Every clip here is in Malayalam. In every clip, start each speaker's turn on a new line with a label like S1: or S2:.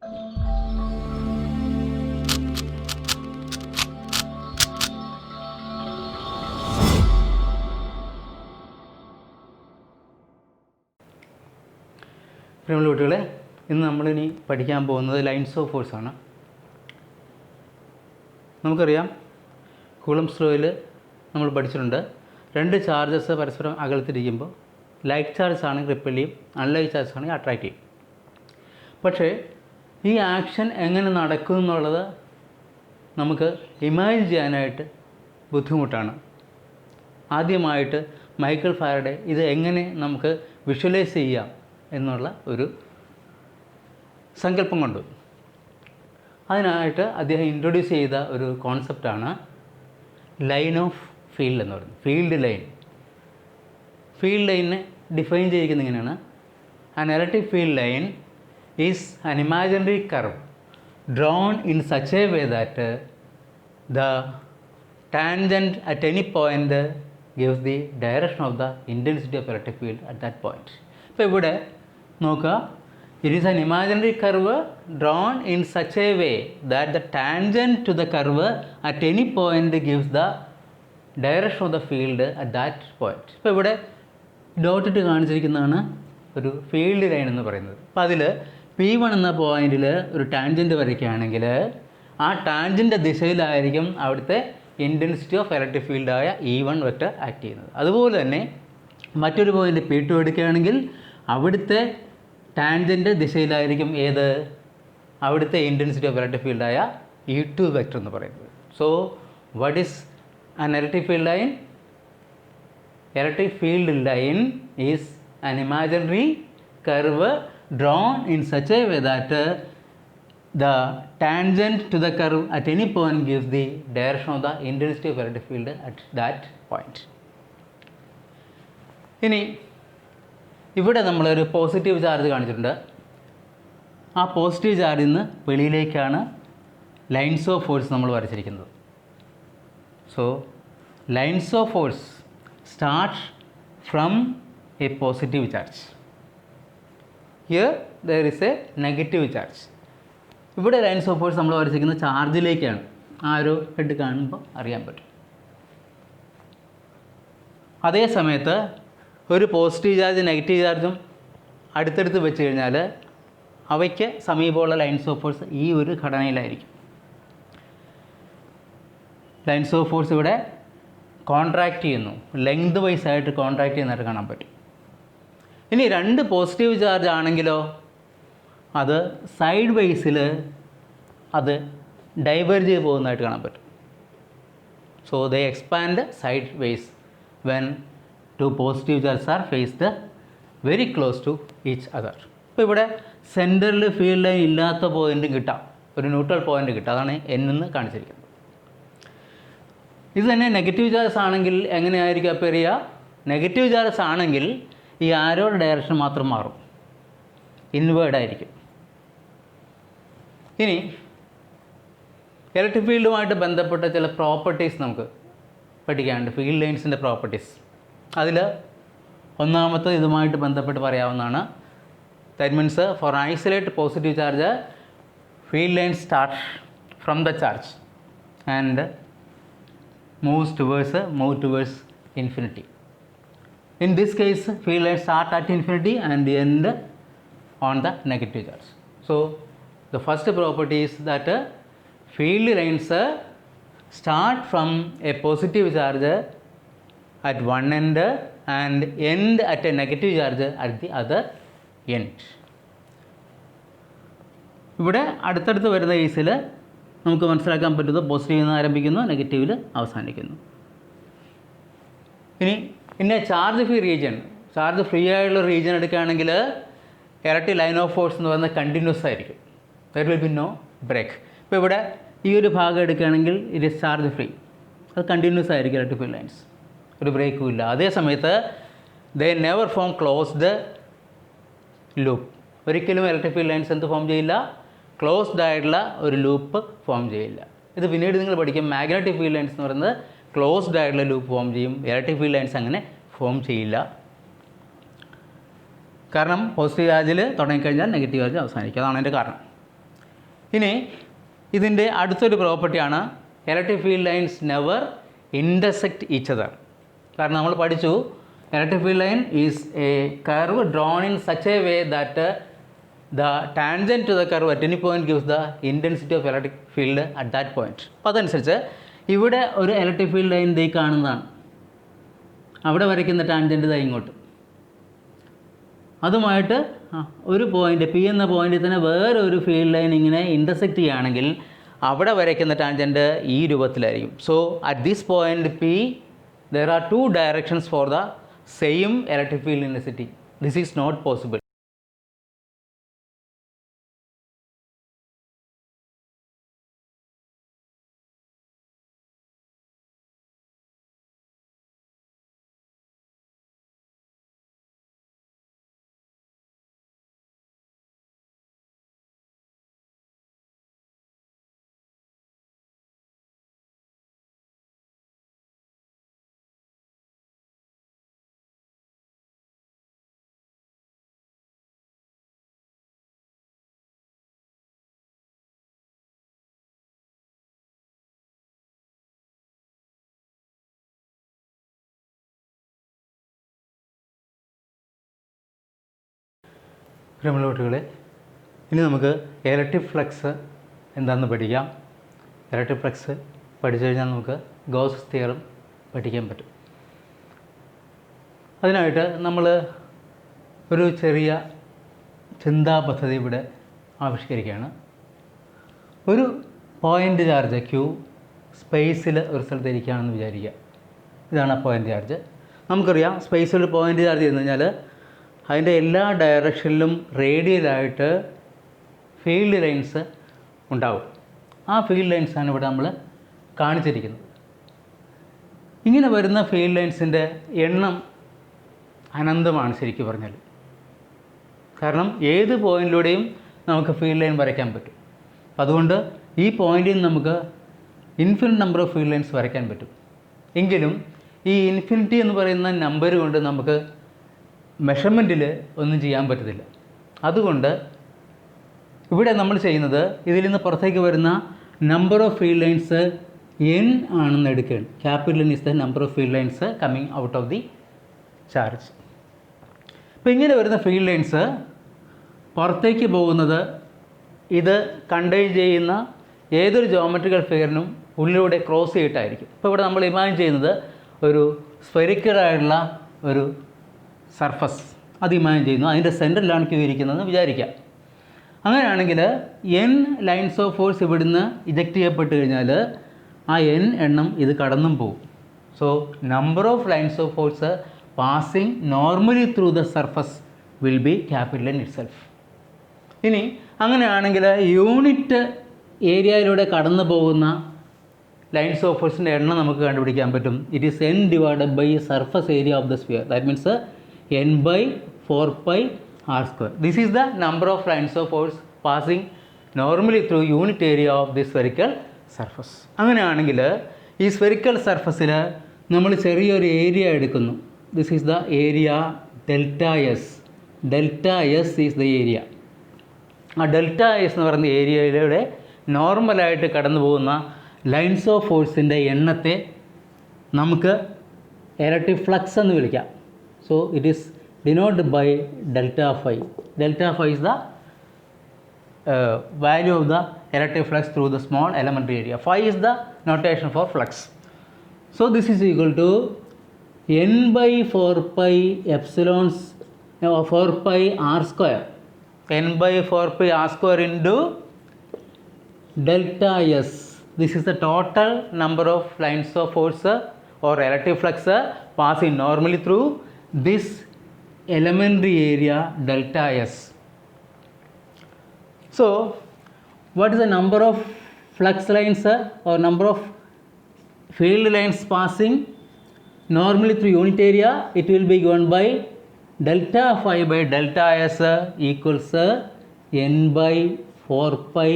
S1: പ്രിയമുള്ള കുട്ടികളെ, ഇന്ന് നമ്മളിനി പഠിക്കാൻ പോകുന്നത് ലൈൻസ് ഓഫ് ഫോഴ്സ് ആണ്. നമുക്കറിയാം, കൂളംബ്സ് ലോയിൽ നമ്മൾ പഠിച്ചിട്ടുണ്ട്, രണ്ട് ചാർജസ് പരസ്പരം അകലത്തിരിക്കുമ്പോൾ ലൈക്ക് ചാർജസ് ആണെങ്കിൽ റിപ്പൽ ചെയ്യും, അൺലൈക്ക് ചാർജസ് ആണെങ്കിൽ അട്രാക്റ്റ് ചെയ്യും. പക്ഷേ ഈ ആക്ഷൻ എങ്ങനെ നടക്കും എന്നുള്ളത് നമുക്ക് ഇമാജിൻ ചെയ്യാനായിട്ട് ബുദ്ധിമുട്ടാണ്. ആദ്യമായിട്ട് മൈക്കൽ ഫാരഡെ ഇത് എങ്ങനെ നമുക്ക് വിഷ്വലൈസ് ചെയ്യാം എന്നുള്ള ഒരു സങ്കല്പം കൊണ്ടു. അതിനായിട്ട് അദ്ദേഹം ഇൻട്രൊഡ്യൂസ് ചെയ്ത ഒരു കോൺസെപ്റ്റാണ് ലൈൻ ഓഫ് ഫീൽഡ് എന്ന് പറയുന്നത്. ഫീൽഡ് ലൈനിനെ ഡിഫൈൻ ചെയ്തിരിക്കുന്നത് ഇങ്ങനെയാണ്: an electric field line is an imaginary curve drawn in such a way that the tangent at any point gives the direction of the intensity of electric field at that point. ഇപ്പോൾ ഇവിടെ നോക്കുക, it is an imaginary curve drawn in such a way that the tangent to the curve at any point gives the direction of the field at that point. ഇപ്പോൾ ഇവിടെ ഡോട്ട് ഇട്ട് കാണിച്ചിരിക്കുന്നതാണ് ഒരു ഫീൽഡ് ലൈൻ എന്ന് പറയുന്നത്. അപ്പോൾ അതിൽ P1 എന്ന പോയിന്റിൽ ഒരു ടാൻജൻറ്റ് വരയ്ക്കുകയാണെങ്കിൽ ആ ടാൻജൻ്റെ ദിശയിലായിരിക്കും അവിടുത്തെ ഇൻറ്റൻസിറ്റി ഓഫ് ഇലക്ട്രിക് ഫീൽഡായ E1 വെക്റ്റർ ആക്ട് ചെയ്യുന്നത്. അതുപോലെ തന്നെ മറ്റൊരു പോയിൻ്റ് P2 എടുക്കുകയാണെങ്കിൽ അവിടുത്തെ ടാൻജൻ്റെ ദിശയിലായിരിക്കും അവിടുത്തെ ഇൻറ്റൻസിറ്റി ഓഫ് ഇലക്ട്രിക് ഫീൽഡായ E2 വെക്റ്റർ എന്ന് പറയുന്നത്. So what is an electric field line? Electric field line is an imaginary curve drawn in such a way that the tangent to the curve at any point gives the direction of the intensity of electric field at that point. ഇനി ഇവിടെ നമ്മളൊരു പോസിറ്റീവ് ചാർജ് കാണിച്ചിട്ടുണ്ട്. ആ പോസിറ്റീവ് ചാർജിൽ നിന്ന് വെളിയിലേക്കാണ് ലൈൻസ് ഓഫ് ഫോഴ്സ് നമ്മൾ വരച്ചിരിക്കുന്നത്. So lines of force start from a positive charge. Here there is a negative charge. ഇവിടെ ലൈൻസ് ഓഫ് ഫോഴ്സ് നമ്മൾ വരച്ചിരിക്കുന്നത് ചാർജിലേക്കാണ്. ആ ഒരു ഹെഡ് കാണുമ്പോൾ അറിയാൻ പറ്റും. അതേ സമയത്ത് ഒരു പോസിറ്റീവ് ചാർജ് നെഗറ്റീവ് ചാർജും അടുത്തടുത്ത് വെച്ച് കഴിഞ്ഞാൽ അവയ്ക്ക് സമീപമുള്ള ലൈൻസ് ഓഫ് ഫോഴ്സ് ഈ ഒരു ഘടനയിലായിരിക്കും. ലൈൻസ് ഓഫ് ഫോഴ്സ് ഇവിടെ കോൺട്രാക്റ്റ് ചെയ്യുന്നു, ലെങ്ത് വൈസ് ആയിട്ട് കോൺട്രാക്റ്റ് ചെയ്യുന്നതായിട്ട് കാണാൻ പറ്റും. ഇനി രണ്ട് പോസിറ്റീവ് ചാർജ് ആണെങ്കിലോ അത് സൈഡ് വൈസിൽ അത് ഡൈവേർജ് ചെയ്ത് പോകുന്നതായിട്ട് കാണാൻ പറ്റും. So they expand side wise when two positive charges are faced very close to each other. ഇപ്പോൾ ഇവിടെ സെൻറ്ററിൽ ഫീൽഡ് ലൈൻ ഇല്ലാത്ത പോയിൻറ്റും കിട്ടാം, ഒരു ന്യൂട്രൽ പോയിൻ്റ് കിട്ടാം. അതാണ് N എന്ന് കാണിച്ചിരിക്കുന്നത്. ഇത് തന്നെ നെഗറ്റീവ് ചാർജസ് ആണെങ്കിൽ എങ്ങനെയായിരിക്കും അപ്പിയർ ചെയ്യുക? നെഗറ്റീവ് ചാർജസ് ആണെങ്കിൽ ഈ ആരോയുടെ ഡയറക്ഷൻ മാത്രം മാറും, ഇൻവേർഡ് ആയിരിക്കും. ഇനി ഇലക്ട്രിക് ഫീൽഡുമായിട്ട് ബന്ധപ്പെട്ട ചില പ്രോപ്പർട്ടീസ് നമുക്ക് പഠിക്കാനുണ്ട്, ഫീൽഡ് ലൈൻസിൻ്റെ പ്രോപ്പർട്ടീസ്. അതിൽ ഒന്നാമത്തെ ഇതുമായിട്ട് ബന്ധപ്പെട്ട് പറയാവുന്നതാണ്. That means for isolate positive charge field line start from the charge and move towards infinity. In this case, field lines start at infinity and end on the negative charge. So, the first property is that field lines start from a positive charge at one end and end at a negative charge at the other end. ഇവിടെ അടുത്തടുത്ത് വരുന്ന കേസിൽ നമുക്ക് മനസ്സിലാക്കാൻ പറ്റുന്നത് പോസിറ്റീവിൽ നിന്ന് ആരംഭിക്കുന്നു, നെഗറ്റീവിൽ അവസാനിക്കുന്നു. ഇനി പിന്നെ ചാർജ് ഫ്രീ ആയിട്ടുള്ള റീജിയൻ എടുക്കുകയാണെങ്കിൽ ഇലക്ട്രിക് ലൈൻ ഓഫ് ഫോഴ്സ് എന്ന് പറയുന്നത് കണ്ടിന്യൂസ് ആയിരിക്കും. There will be no break. ഇപ്പോൾ ഇവിടെ ഈ ഒരു ഭാഗം എടുക്കുകയാണെങ്കിൽ ഇറ്റ് ഇസ് ചാർജ് ഫ്രീ, അത് കണ്ടിന്യൂസ് ആയിരിക്കും ഇലക്ട്രിക് ഫീൽഡ് ലൈൻസ്, ഒരു ബ്രേക്കും ഇല്ല. അതേ സമയത്ത് they never form closed loop. ഒരിക്കലും ഇലക്ട്രിക് ഫീൽഡ് ലൈൻസ് എന്ത് ഫോം ചെയ്യില്ല? ക്ലോസ്ഡ് ആയിട്ടുള്ള ഒരു ലൂപ്പ് ഫോം ചെയ്യില്ല. ഇത് പിന്നീട് നിങ്ങൾ പഠിക്കും. മാഗ്നറ്റിക് ഫീൽഡ് ലൈൻസ് എന്ന് പറയുന്നത് ക്ലോസ്ഡ് ആയിട്ടുള്ള ലൂപ്പ് ഫോം ചെയ്യും. ഇലക്ട്രിക് ഫീൽഡ് ലൈൻസ് അങ്ങനെ ഫോം ചെയ്യില്ല. കാരണം പോസിറ്റീവ് ചാർജിൽ തുടങ്ങിക്കഴിഞ്ഞാൽ നെഗറ്റീവ് ചാർജ് അവസാനിക്കും. അതാണ് അതിൻ്റെ കാരണം. ഇനി ഇതിൻ്റെ അടുത്തൊരു പ്രോപ്പർട്ടിയാണ് electric field lines never intersect each other. കാരണം നമ്മൾ പഠിച്ചു electric field line is a curve drawn in such a way that the tangent to the curve at any point gives the intensity of electric field at that point. അപ്പോൾ അതനുസരിച്ച് ഇവിടെ ഒരു ഇലക്ട്രിക് ഫീൽഡ് ലൈൻ ദേ കാണുന്നതാണ്, അവിടെ വരയ്ക്കുന്ന ടാൻജൻറ്റ് ദാ ഇങ്ങോട്ട്, അതുമായിട്ട് ഒരു പോയിൻ്റ് പി എന്ന പോയിന്റിൽ തന്നെ വേറെ ഒരു ഫീൽഡ് ലൈൻ ഇങ്ങനെ ഇൻ്റർസെക്റ്റ് ചെയ്യുകയാണെങ്കിൽ അവിടെ വരയ്ക്കുന്ന ടാൻജൻറ്റ് ഈ രൂപത്തിലായിരിക്കും. So at this point P there are 2 directions for the same electric field intensity. This is not possible. പ്രിയമുള്ള കുട്ടികളെ, ഇനി നമുക്ക് ഇലക്ട്രിക് ഫ്ലക്സ് എന്താണെന്ന് പഠിക്കാം. ഇലക്ട്രിക് ഫ്ലക്സ് പഠിച്ചു കഴിഞ്ഞാൽ നമുക്ക് ഗോസ്സ് തിയറം പഠിക്കാൻ പറ്റും. അതിനായിട്ട് നമ്മൾ ഒരു ചെറിയ ചിന്താ പദ്ധതി ഇവിടെ ആവിഷ്കരിക്കുകയാണ്. ഒരു പോയിൻ്റ് ചാർജ് ക്യൂ സ്പേസിൽ ഒരു സ്ഥലത്ത് ഇരിക്കുകയാണെന്ന് വിചാരിക്കുക. ഇതാണ് ആ പോയിൻ്റ് ചാർജ്. നമുക്കറിയാം സ്പേസിൽ ഒരു പോയിൻ്റ് ചാർജ് ചെയ്ത് കഴിഞ്ഞാൽ അതിൻ്റെ എല്ലാ ഡയറക്ഷനിലും റേഡിയലായിട്ട് ഫീൽഡ് ലൈൻസ് ഉണ്ടാവും. ആ ഫീൽഡ് ലൈൻസാണ് ഇവിടെ നമ്മൾ കാണിച്ചിരിക്കുന്നത്. ഇങ്ങനെ വരുന്ന ഫീൽഡ് ലൈൻസിൻ്റെ എണ്ണം അനന്തമാണ് ശരിക്കും പറഞ്ഞാൽ. കാരണം ഏത് പോയിൻറ്റിലൂടെയും നമുക്ക് ഫീൽഡ് ലൈൻ വരയ്ക്കാൻ പറ്റും. അതുകൊണ്ട് ഈ പോയിൻറ്റിൽ നിന്ന് നമുക്ക് infinite number of field lines വരയ്ക്കാൻ പറ്റും. എങ്കിലും ഈ ഇൻഫിനിറ്റി എന്ന് പറയുന്ന നമ്പർ കൊണ്ട് നമുക്ക് മെഷർമെൻറ്റിൽ ഒന്നും ചെയ്യാൻ പറ്റത്തില്ല. അതുകൊണ്ട് ഇവിടെ നമ്മൾ ചെയ്യുന്നത് ഇതിൽ നിന്ന് പുറത്തേക്ക് വരുന്ന number of field lines n ആണെന്ന് എടുക്കുകയാണ്. Capital N is the number of field lines coming out of the charge. അപ്പോൾ ഇങ്ങനെ വരുന്ന ഫീൽഡ് ലൈൻസ് പുറത്തേക്ക് പോകുന്നത് ഇത് കണ്ടെയ്ൻ ചെയ്യുന്ന ഏതൊരു ജോമെട്രിക്കൽ ഫിഗറിനും ഉള്ളിലൂടെ ക്രോസ് ചെയ്തിട്ടായിരിക്കും. ഇപ്പോൾ ഇവിടെ നമ്മൾ ഇമാജിൻ ചെയ്യുന്നത് ഒരു സ്ഫെറിക്കലായിട്ടുള്ള ഒരു സർഫസ് അത് ഇമാജിൻ ചെയ്യുന്നു. അതിൻ്റെ സെൻറ്ററിലാണ് ക്യൂ ഇരിക്കുന്നതെന്ന് വിചാരിക്കാം. അങ്ങനെയാണെങ്കിൽ n ലൈൻസ് ഓഫ് ഫോഴ്സ് ഇവിടുന്ന് ഇജക്റ്റ് ചെയ്യപ്പെട്ട് കഴിഞ്ഞാൽ ആ n എണ്ണം ഇത് കടന്നും പോകും. So number of lines of force passing normally through the surface will be capital N itself. ഇനി അങ്ങനെയാണെങ്കിൽ യൂണിറ്റ് ഏരിയയിലൂടെ കടന്നു പോകുന്ന ലൈൻസ് ഓഫ് ഫോഴ്സിൻ്റെ എണ്ണം നമുക്ക് കണ്ടുപിടിക്കാൻ പറ്റും. It is n divided by surface area of the sphere. That means n by 4 pi r square. This is the number of lines of force passing normally through unit area of this spherical surface. അങ്ങനെയാണെങ്കിൽ ഈ സ്ഫെറിക്കൽ സർഫസിൽ നമ്മൾ ചെറിയൊരു ഏരിയ എടുക്കുന്നു. This is the area delta S. Delta S is the area. ആ ഡെൽറ്റ എസ് എന്ന് പറയുന്ന ഏരിയയിലൂടെ നോർമലായിട്ട് കടന്നു പോകുന്ന ലൈൻസ് ഓഫ് ഫോഴ്സിൻ്റെ എണ്ണത്തെ നമുക്ക് ഇലക്ട്രിക് ഫ്ലക്സ് എന്ന് വിളിക്കാം. So it is denoted by delta phi. Delta phi is the value of the electric flux through the small elementary area. Phi is the notation for flux. So this is equal to n by 4 pi epsilons 4 pi r square. N by 4 pi r square into delta s. This is the total number of lines of force or electric flux passing normally through this elementary area delta s. So what is the number of flux lines or number of field lines passing normally through unit area? It will be given by delta phi by delta s equals n by 4 pi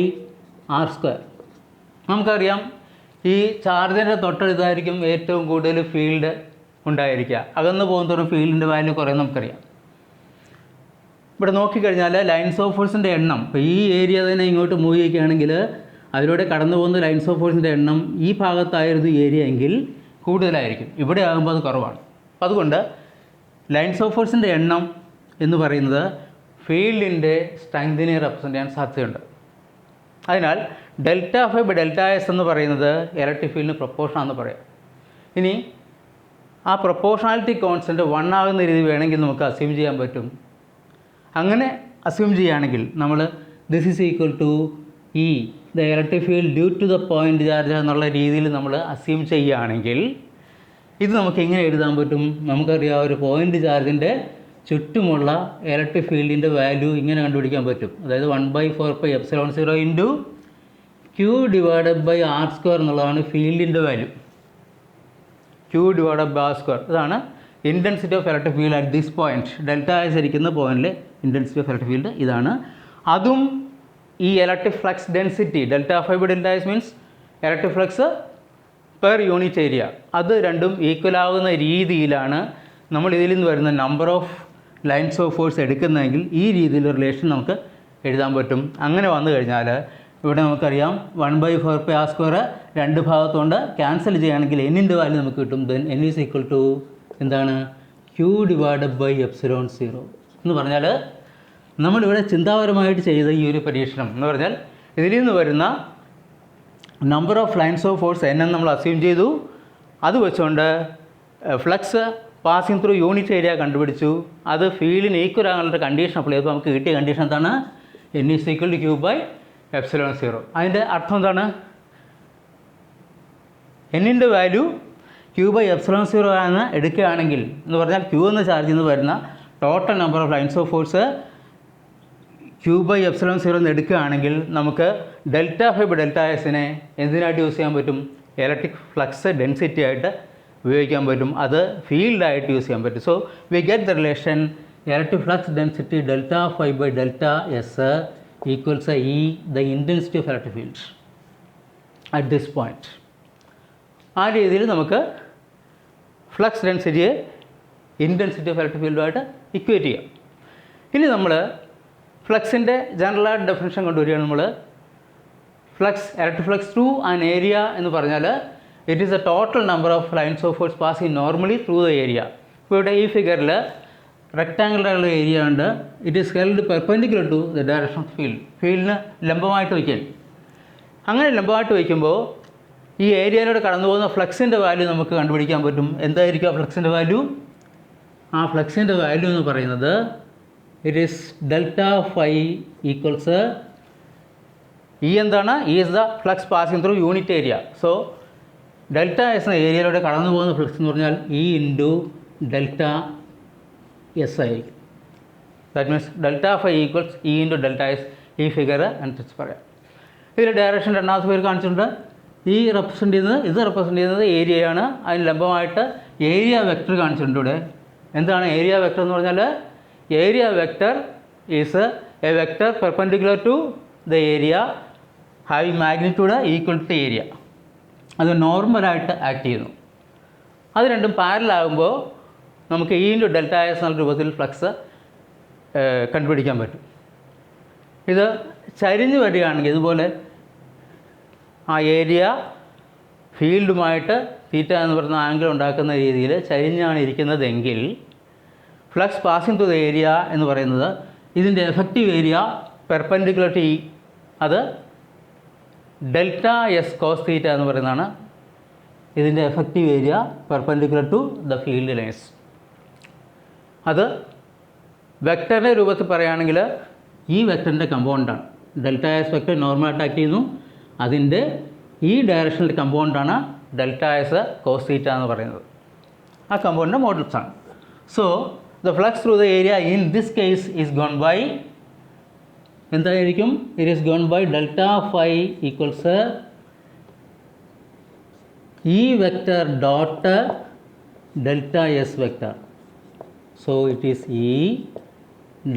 S1: r square. നമുക്കറിയാം ഈ ചാർജിൻ്റെ തൊട്ടടുത്തായിരിക്കും ഏറ്റവും കൂടുതൽ ഫീൽഡ് ഉണ്ടായിരിക്കുക. അകന്ന് പോകുന്നതോറും ഫീൽഡിൻ്റെ വാല്യൂ കുറേ നമുക്കറിയാം. ഇവിടെ നോക്കിക്കഴിഞ്ഞാൽ ലൈൻസ് ഓഫ് ഫോഴ്സിൻ്റെ എണ്ണം ഇപ്പോൾ ഈ ഏരിയ തന്നെ ഇങ്ങോട്ട് മൂവ് ചെയ്യുകയാണെങ്കിൽ അതിലൂടെ കടന്നു പോകുന്ന ലൈൻസ് ഓഫ് ഫോഴ്സിൻ്റെ എണ്ണം ഈ ഭാഗത്തായിരുന്നു ഏരിയ എങ്കിൽ കൂടുതലായിരിക്കും, ഇവിടെ ആകുമ്പോൾ അത് കുറവാണ്. അപ്പോൾ അതുകൊണ്ട് ലൈൻസ് ഓഫ് ഫോഴ്സിൻ്റെ എണ്ണം എന്ന് പറയുന്നത് ഫീൽഡിൻ്റെ സ്ട്രെങ്തിനെ റെപ്രസെൻ്റ് ചെയ്യാൻ സാധ്യതയുണ്ട്. അതിനാൽ delta phi by delta S എന്ന് പറയുന്നത് ഇലക്ട്രിക് ഫീൽഡിന് പ്രൊപ്പോർഷൻ ആണെന്ന് പറയാം. ഇനി ആ പ്രൊപ്പോർഷണാലിറ്റി കോൺസ്റ്റൻറ്റ് 1 ആകുന്ന രീതി വേണമെങ്കിൽ നമുക്ക് അസ്യൂം ചെയ്യാൻ പറ്റും. അങ്ങനെ അസ്യൂം ചെയ്യുകയാണെങ്കിൽ നമ്മൾ this is equal to E the electric field due to the point charge എന്നുള്ള രീതിയിൽ നമ്മൾ അസ്യൂം ചെയ്യുകയാണെങ്കിൽ ഇത് നമുക്ക് എങ്ങനെ എഴുതാൻ പറ്റും? നമുക്കറിയാം ഒരു പോയിൻ്റ് ചാർജിൻ്റെ ചുറ്റുമുള്ള ഇലക്ട്രിക് ഫീൽഡിൻ്റെ വാല്യൂ ഇങ്ങനെ കണ്ടുപിടിക്കാൻ പറ്റും. അതായത് 1/4πε0 into Q divided by r² എന്നുള്ളതാണ് ഫീൽഡിൻ്റെ value. Q divided by r². ഇതാണ് intensity of electric field at this point. Delta S ഇരിക്കുന്ന പോയിൻറ്റിലെ ഇൻറ്റൻസിറ്റി ഓഫ് ഇലക്ട്രിക് ഫീൽഡ് ഇതാണ്. അതും ഈ electric flux density delta phi by delta S means electric flux per unit area, അത് രണ്ടും ഈക്വൽ ആകുന്ന രീതിയിലാണ് നമ്മൾ ഇതിൽ നിന്ന് വരുന്ന number of lines of force എടുക്കുന്നതെങ്കിൽ ഈ രീതിയിലുള്ള റിലേഷൻ നമുക്ക് എഴുതാൻ പറ്റും. അങ്ങനെ വന്നു കഴിഞ്ഞാൽ ഇവിടെ നമുക്കറിയാം 1/4πr² രണ്ട് ഭാഗത്തുകൊണ്ട് ക്യാൻസൽ ചെയ്യുകയാണെങ്കിൽ എന്നിൻ്റെ വാല്യൂ നമുക്ക് കിട്ടും. Then n is equal to എന്താണ്? Q ഡിവൈഡഡ് ബൈ ε0 എന്ന് പറഞ്ഞാൽ നമ്മളിവിടെ ചിന്താപരമായിട്ട് ചെയ്ത ഈ ഒരു പരീക്ഷണം എന്ന് പറഞ്ഞാൽ ഇതിൽ നിന്ന് വരുന്ന number of lines of force n എന്ന് നമ്മൾ അസ്യൂം ചെയ്തു. അത് വെച്ചുകൊണ്ട് flux passing through unit area കണ്ടുപിടിച്ചു. അത് ഫീൽഡിന് ഈക്വൽ ആകാനുള്ള കണ്ടീഷൻ അപ്ലൈ ചെയ്തപ്പോൾ നമുക്ക് കിട്ടിയ കണ്ടീഷൻ എന്താണ്? n is equal to Q/ε0. അതിൻ്റെ അർത്ഥം എന്താണ്? എന്നിൻ്റെ വാല്യൂ Q/ε0 എന്ന് എടുക്കുകയാണെങ്കിൽ എന്ന് പറഞ്ഞാൽ Q എന്ന ചാർജിൽ നിന്ന് വരുന്ന total number of lines of force Q/ε0 എന്ന് എടുക്കുകയാണെങ്കിൽ നമുക്ക് ഡെൽറ്റ ഫൈ ബൈ ഡെൽറ്റ എസിനെ എന്തിനായിട്ട് യൂസ് ചെയ്യാൻ പറ്റും? ഇലക്ട്രിക് ഫ്ലക്സ് ഡെൻസിറ്റി ആയിട്ട് ഉപയോഗിക്കാൻ പറ്റും. അത് ഫീൽഡായിട്ട് യൂസ് ചെയ്യാൻ പറ്റും. So we get the relation electric flux density delta phi by delta S equals E the intensity of electric field at this point. ആ രീതിയിൽ നമുക്ക് ഫ്ലക്സ് ഡെൻസിറ്റിയെ ഇൻറ്റൻസിറ്റി ഓഫ് ഇലക്ട്രിക് ഫീൽഡുമായിട്ട് ഇക്വേറ്റ് ചെയ്യാം. ഇനി നമ്മൾ ഫ്ലക്സിൻ്റെ ജനറലായിട്ട് ഡെഫിനിഷൻ കൊണ്ടുവരികയാണ്. നമ്മൾ flux electric flux through an area എന്ന് പറഞ്ഞാൽ it is a total number of lines of force passing normally through the area. ഇപ്പോൾ ഇവിടെ ഈ ഫിഗറിൽ റെക്ടാങ്കുലറുള്ള ഏരിയ ഉണ്ട്. It is held perpendicular to the direction of field. ഫീൽഡിന് ലംബമായിട്ട് വയ്ക്കാൻ. അങ്ങനെ ലംബമായിട്ട് വയ്ക്കുമ്പോൾ ഈ ഏരിയയിലൂടെ കടന്നു പോകുന്ന ഫ്ലക്സിൻ്റെ വാല്യൂ നമുക്ക് കണ്ടുപിടിക്കാൻ പറ്റും. എന്തായിരിക്കും ആ ഫ്ലക്സിൻ്റെ വാല്യൂ? ആ ഫ്ലക്സിൻ്റെ വാല്യൂ എന്ന് പറയുന്നത് it is delta phi equals E എന്താണ്? E is the flux passing through unit area. So delta S എന്ന ഏരിയയിലൂടെ കടന്നു പോകുന്ന ഫ്ലക്സ് എന്ന് പറഞ്ഞാൽ ഇ ഇൻറ്റു ഡെൽറ്റ എസ് ആയിരിക്കും. That means delta phi equals E into delta S. ഈ ഫിഗർ അനുസരിച്ച് പറയാം. ഇതിൽ ഡയറക്ഷൻ രണ്ടാമത്തെ പേര് കാണിച്ചിട്ടുണ്ട്. ഈ റെപ്രസെൻ്റ് ചെയ്യുന്നത് ഏരിയയാണ്. അതിന് ലംബമായിട്ട് ഏരിയ വെക്ടർ കാണിച്ചിട്ടുണ്ട് ഇവിടെ. എന്താണ് ഏരിയ വെക്ടർ എന്ന് പറഞ്ഞാൽ? Area vector is a vector perpendicular to the area having magnitude equal to area. അത് നോർമലായിട്ട് ആക്ട് ചെയ്യുന്നു. അത് രണ്ടും പാരലാകുമ്പോൾ നമുക്ക് ഇ ഇൻറ്റു ഡെൽറ്റ എസ് എന്ന രൂപത്തിൽ ഫ്ലക്സ് കണ്ടുപിടിക്കാൻ പറ്റും. ഇത് ചരിഞ്ഞ് വരികയാണെങ്കിൽ ഇതുപോലെ ആ ഏരിയ ഫീൽഡുമായിട്ട് തീറ്റ എന്ന് പറയുന്ന ആംഗിൾ ഉണ്ടാക്കുന്ന രീതിയിൽ ചരിഞ്ഞാണ് ഇരിക്കുന്നതെങ്കിൽ flux passing to the area എന്ന് പറയുന്നത് ഇതിൻ്റെ effective area perpendicular to E, അത് ഡെൽറ്റ എസ് കോസ് തീറ്റ എന്ന് പറയുന്നതാണ് ഇതിൻ്റെ effective area perpendicular to the field lines. അത് വെക്ടറിൻ്റെ രൂപത്തിൽ പറയുകയാണെങ്കിൽ ഈ വെക്ടറിൻ്റെ കമ്പൗണ്ടാണ്. ഡെൽറ്റ എസ് വെക്ടർ നോർമലായിട്ട് ആക്ട് ചെയ്യുന്നു. അതിൻ്റെ ഈ ഡയറക്ഷനിൽ കമ്പൗണ്ടാണ് ഡെൽറ്റ എസ് കോസ് തീറ്റ എന്ന് പറയുന്നത്. ആ കമ്പൗണ്ടിൻ്റെ മോഡൽസാണ്. So the flux through the area in this case is given by എന്തായിരിക്കും? It is given by delta phi equals E vector dot delta S vector. So it is E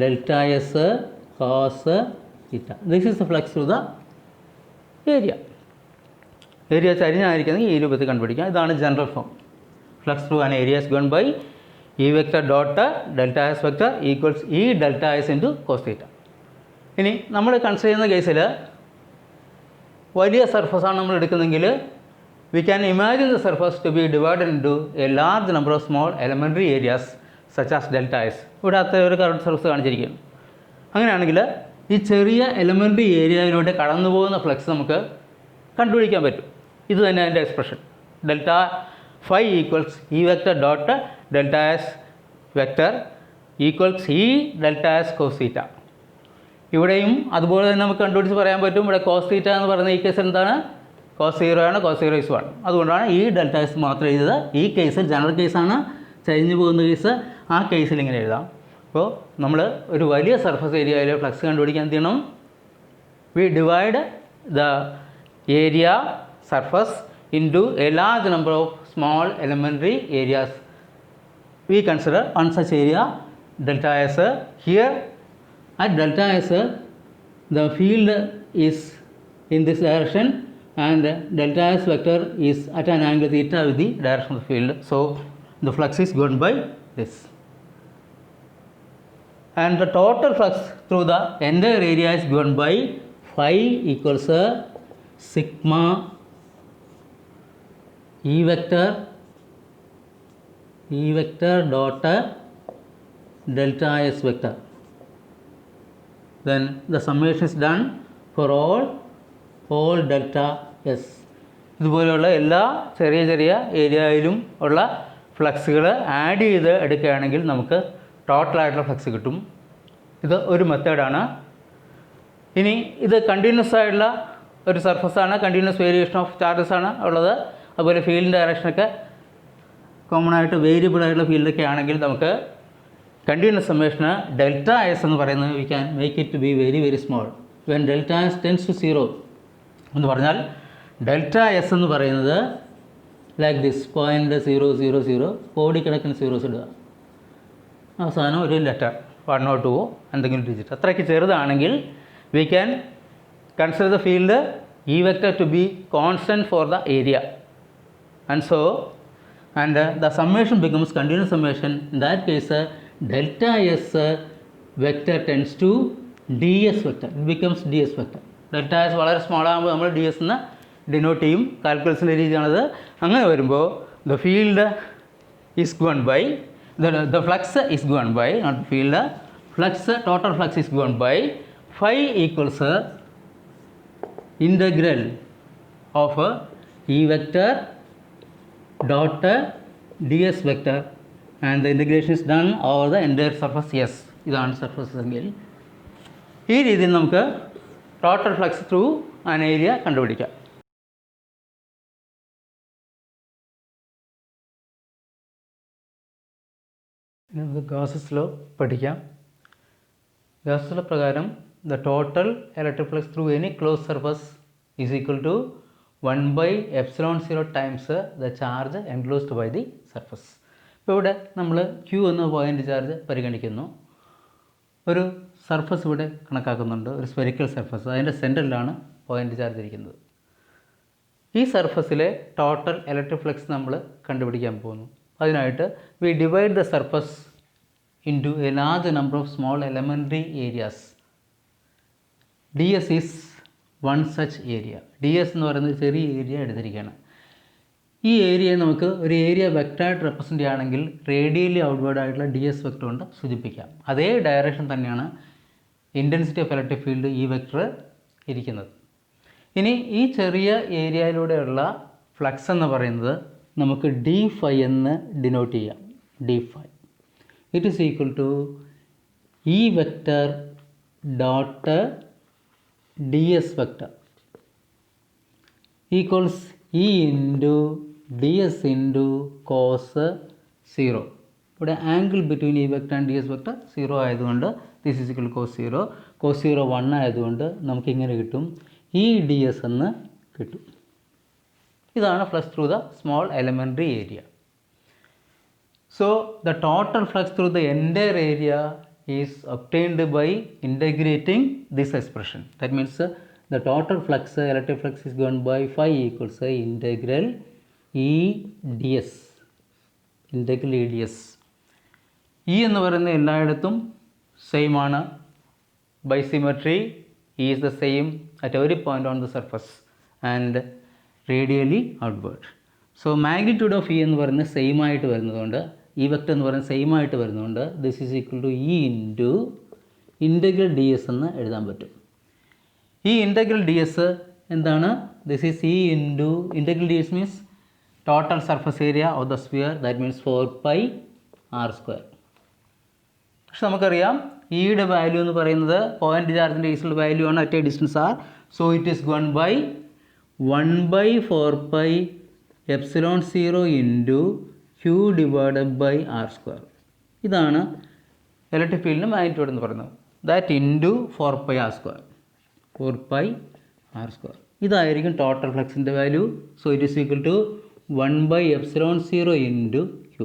S1: delta S cos theta. This is the flux through the area. Area ചരിഞ്ഞായിരിക്കുന്നത് ഈ രൂപത്തിൽ കണ്ടുപിടിക്കാം. ഇതാണ് general form. Flux through an area is given by E vector dot delta S vector equals E delta S into cos theta. ഇനി നമ്മൾ കൺസിഡർ ചെയ്യുന്ന കേസിൽ വലിയ സർഫസാണ് നമ്മൾ എടുക്കുന്നതെങ്കിൽ we can imagine the surface to be divided into a large number of small elementary areas such as delta s. ഇവിടെ അത്ര ഒരു കറണ്ട് സർഫസ് കാണിച്ചിരിക്കുകയാണ്. അങ്ങനെയാണെങ്കിൽ ഈ ചെറിയ എലമെൻ്ററി ഏരിയയിലൂടെ കടന്നു പോകുന്ന ഫ്ലക്സ് നമുക്ക് കണ്ടുപിടിക്കാൻ പറ്റും. ഇത് തന്നെ അതിൻ്റെ expression delta phi equals E vector dot delta S vector equals E delta S cos theta. ഇവിടെയും അതുപോലെ തന്നെ നമുക്ക് കണ്ടുപിടിച്ച് പറയാൻ പറ്റും. ഇവിടെ കോസ് തീറ്റ എന്ന് പറയുന്ന ഈ കേസ് എന്താണ്? കോസ് 0 ആണ്, കോസ് 0 ഈസ് 1. അതുകൊണ്ടാണ് ഈ ഡെൽറ്റ എസ് മാത്രം എഴുതുന്നത്. ഈ കേസ് ജനറൽ കേസാണ്, ചരിഞ്ഞു പോകുന്ന കേസ്. ആ കേസിൽ ഇങ്ങനെ എഴുതാം. അപ്പോൾ നമ്മൾ ഒരു വലിയ സർഫസ് ഏരിയയിലെ ഫ്ലക്സ് കണ്ടുപിടിക്കാൻ എന്ത് ചെയ്യണം? We divide the area surface into a large number of small elementary areas. We consider one such area delta S. Here at delta s the field is in this direction and delta s vector is at an angle theta with the direction of the field. So the flux is given by this, and the total flux through the entire area is given by phi equals sigma e vector dot delta s vector. Then the summation is done for all delta s. ഇതുപോലെയുള്ള എല്ലാ ചെറിയ ചെറിയ ഏരിയയിലും ഉള്ള ഫ്ലക്സുകൾ ആഡ് ചെയ്ത് എടുക്കുകയാണെങ്കിൽ നമുക്ക് ടോട്ടലായിട്ടുള്ള ഫ്ലക്സ് കിട്ടും. ഇത് ഒരു മെത്തേഡാണ്. ഇനി ഇത് കണ്ടിന്യൂസ് ആയിട്ടുള്ള ഒരു സർഫസാണ്, കണ്ടിന്യൂസ് വേരിയേഷൻ ഓഫ് ചാർജസ് ആണ് ഉള്ളത്. അതുപോലെ ഫീൽഡിൻ്റെ ഡയറക്ഷനൊക്കെ കോമൺ ആയിട്ട് വേരിയബിൾ ആയിട്ടുള്ള ഫീൽഡൊക്കെ ആണെങ്കിൽ നമുക്ക് കണ്ടിന്യൂസ് സമ്മേഷന് ഡെൽറ്റ എസ് എന്ന് പറയുന്നത് we can make it to be very very small. When delta S tends to 0 എന്ന് പറഞ്ഞാൽ ഡെൽറ്റ എസ് എന്ന് പറയുന്നത് ലൈക്ക് ദിസ് 0.000 കോടിക്കണക്കിന് സീറോസ് ഇടുക. അവസാനം ഒരു ലെറ്റർ 1 or 2 എന്തെങ്കിലും ഡിജിറ്റ് അത്രയ്ക്ക് ചെറുതാണെങ്കിൽ we can consider the field E vector to be constant for the area and the summation becomes continuous summation. In that case delta s vector tends to ds vector. It becomes ds vector. delta s വളരെ സ്മോൾ ആകുമ്പോൾ നമ്മൾ ds എന്ന് ഡിനോട്ട് ചെയ്യും. കാൽക്കുലസിലെ രീതിയാണത്. അങ്ങനെ വരുമ്പോൾ the field is given by the flux is given by not field flux, total flux is given by phi equals integral of E vector dot ds vector and the integration is done over the entire surface S. ഇതാണ് സർഫസ് എങ്കിൽ ഈ രീതിയിൽ നമുക്ക് total flux through an area കണ്ടുപിടിക്കാം. നമുക്ക് ഗാസസ് ലോ പഠിക്കാം. ഗാസസ് ലോ പ്രകാരം the total electric flux through any closed surface is equal to 1/epsilon 0 times the charge enclosed by the surface. ഇപ്പോൾ ഇവിടെ നമ്മൾ Q എന്ന പോയിൻ്റ് ചാർജ് പരിഗണിക്കുന്നു. ഒരു സർഫസ് ഇവിടെ കണക്കാക്കുന്നുണ്ട്, ഒരു സ്ഫെറിക്കൽ സർഫസ്. അതിൻ്റെ സെൻറ്ററിലാണ് പോയിൻ്റ് ചാർജ് ഇരിക്കുന്നത്. ഈ സർഫസിലെ ടോട്ടൽ ഇലക്ട്രിക് ഫ്ലക്സ് നമ്മൾ കണ്ടുപിടിക്കാൻ പോകുന്നു. അതിനായിട്ട് we divide the surface into a large number of small elementary areas. D S is one such area. D S എന്ന് പറയുന്നത് ചെറിയ ഏരിയ എടുത്തിരിക്കുകയാണ്. ഈ ഏരിയയെ നമുക്ക് ഒരു ഏരിയ വെക്ടറായിട്ട് റെപ്രസെൻ്റ് ചെയ്യുകയാണെങ്കിൽ റേഡിയലി ഔട്ട്വേർഡ് ആയിട്ടുള്ള ഡി എസ് വെക്ടർ കൊണ്ട് സൂചിപ്പിക്കാം. അതേ ഡയറക്ഷൻ തന്നെയാണ് ഇൻറ്റൻസിറ്റി ഓഫ് ഇലക്ട്രിക് ഫീൽഡ് ഈ വെക്ടർ ഇരിക്കുന്നത്. ഇനി ഈ ചെറിയ ഏരിയയിലൂടെയുള്ള ഫ്ലക്സ് എന്ന് പറയുന്നത് നമുക്ക് ഡി ഫൈ എന്ന് ഡിനോട്ട് ചെയ്യാം. D phi it is equal to E vector dot d S vector equals E into d S into cos 0. ഇവിടെ angle between E vector and d S vector 0 ആയതുകൊണ്ട് this is equal cos 0. Cos 0 1 ആയതുകൊണ്ട് നമുക്കിങ്ങനെ കിട്ടും, ഇ ഡി എസ് എന്ന് കിട്ടും. ഇതാണ് flux through the small elementary area. So the total flux through the entire area is obtained by integrating this expression. That means the total flux, electric flux is given by phi equals integral E ds. Integral E ds. E എന്ന് പറയുന്ന എല്ലായിടത്തും സെയിം ആണ്. By symmetry E is the same at every point on the surface and radially outward. So magnitude of E എന്ന് പറയുന്നത് സെയിം ആയിട്ട് വരുന്നതുകൊണ്ട്, ഈ വെക്റ്റർ എന്ന് പറയുന്നത് സെയിം ആയിട്ട് വരുന്നതുകൊണ്ട് this is equal to E into integral d S എന്ന് എഴുതാൻ പറ്റും. ഈ ഇൻ്റഗ്രൽ ഡി എസ് എന്താണ്? This is E into integral d s means total surface area of the sphere, that means 4πr². പക്ഷെ നമുക്കറിയാം ഇയുടെ വാല്യൂ എന്ന് പറയുന്നത് പോയിൻ്റ് ചാർജിൻ്റെ കേസിലുള്ള വാല്യൂ ആണ് at a distance r. So it is 1/4πε0 into q divided by r². ഇതാണ് ഇലക്ട്രിക് ഫീൽഡിൻ്റെ മാഗ്നിറ്റ്യൂഡ് എന്ന് പറയുന്നത്. That into 4πr². ഇതായിരിക്കും ടോട്ടൽ ഫ്ലക്സിൻ്റെ value. So it is equal to 1/ε0 into q.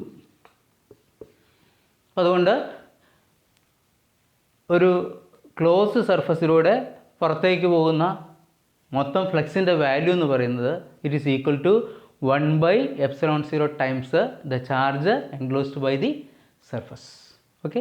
S1: അതുകൊണ്ട് ഒരു ക്ലോസ് സർഫസിലൂടെ പുറത്തേക്ക് പോകുന്ന മൊത്തം ഫ്ലക്സിൻ്റെ വാല്യൂ എന്ന് പറയുന്നത് it is equal to 1/ε0 times the charge enclosed by the surface. Okay.